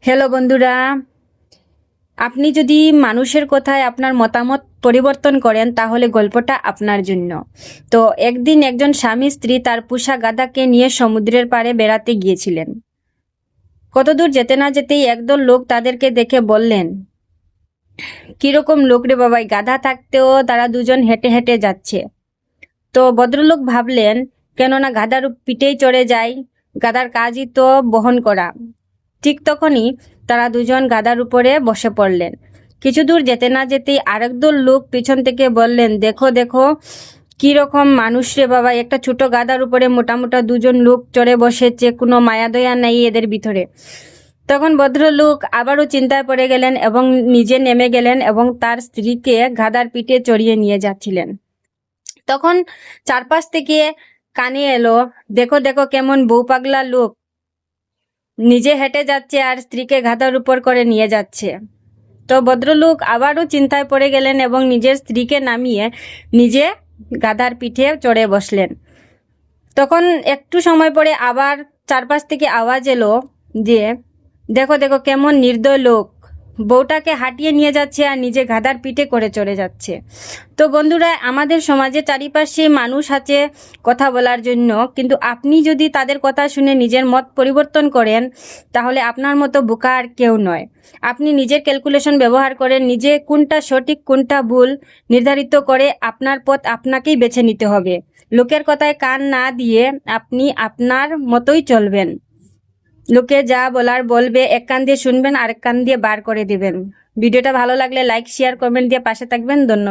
Hello বন্ধুরা, আপনি যদি মানুষের কথায় আপনার মতামত পরিবর্তন করেন তাহলে গল্পটা আপনার জন্য। তো একদিন একজন স্বামী স্ত্রী তার পোষা গাধাকে নিয়ে সমুদ্রের পাড়ে বেড়াতে গিয়েছিলেন। কতদূর যেতে না যেতেই একদল লোক তাদেরকে দেখে বললেন, কিরকম লোক রে বাবাই, গাধা থাকতেও তারা দুজন হেঁটে হেঁটে যাচ্ছে। তো ভদ্রলোক ভাবলেন, কেননা গাধার পিঠেই চড়ে যায়, গাধার কাজই তো বহন করা। ঠিক তখনই তারা দুজন গাধার উপরে বসে পড়লেন। কিছু দূর যেতে না যেতেই আরেক দল লোক পিছন থেকে বললেন, দেখো দেখো কি রকম মানুষ রে বাবা, একটা ছোট গাধার উপরে মোটা মোটা দুজন লোক চড়ে বসেছে, কোনো মায়া দয়া নেই এদের ভিতরে। তখন ভদ্রলোক আবারও চিন্তায় পড়ে গেলেন এবং নিজে নেমে গেলেন এবং তার স্ত্রীকে গাধার পিঠে চড়িয়ে নিয়ে যাচ্ছিলেন। তখন চারপাশ থেকে কানে এলো, দেখো দেখো কেমন বউ পাগলা লোক, নিজে হেঁটে যাচ্ছে আর স্ত্রীকে গাধার উপর করে নিয়ে যাচ্ছে। তো ভদ্রলোক আবারও চিন্তায় পড়ে গেলেন এবং নিজের স্ত্রীকে নামিয়ে নিজে গাধার পিঠে চড়ে বসলেন। তখন একটু সময় পরে আবার চারপাশ থেকে আওয়াজ এলো যে, দেখো দেখো কেমন নির্দয় লোক, বউটাকে হাঁটিয়ে নিয়ে যাচ্ছে আর নিজে গাধার পিঠে করে চড়ে যাচ্ছে। তো বন্ধুরা, আমাদের সমাজে চারিপাশে মানুষ আছে কথা বলার জন্য, কিন্তু আপনি যদি তাদের কথা শুনে নিজের মত পরিবর্তন করেন তাহলে আপনার মতো বোকা আর কেউ নয়। আপনি নিজের ক্যালকুলেশন ব্যবহার করেন, নিজে কোনটা সঠিক কোনটা ভুল নির্ধারিত করে আপনার পথ আপনাকেই বেছে নিতে হবে। লোকের কথায় কান না দিয়ে আপনি আপনার মতোই চলবেন। লোকে যা বলার বলবে, এক কান দিয়ে শুনবেন আর এক কান দিয়ে বার করে দিবেন। ভিডিওটা ভালো লাগলে লাইক শেয়ার কমেন্ট দিয়ে পাশে থাকবেন। ধন্যবাদ।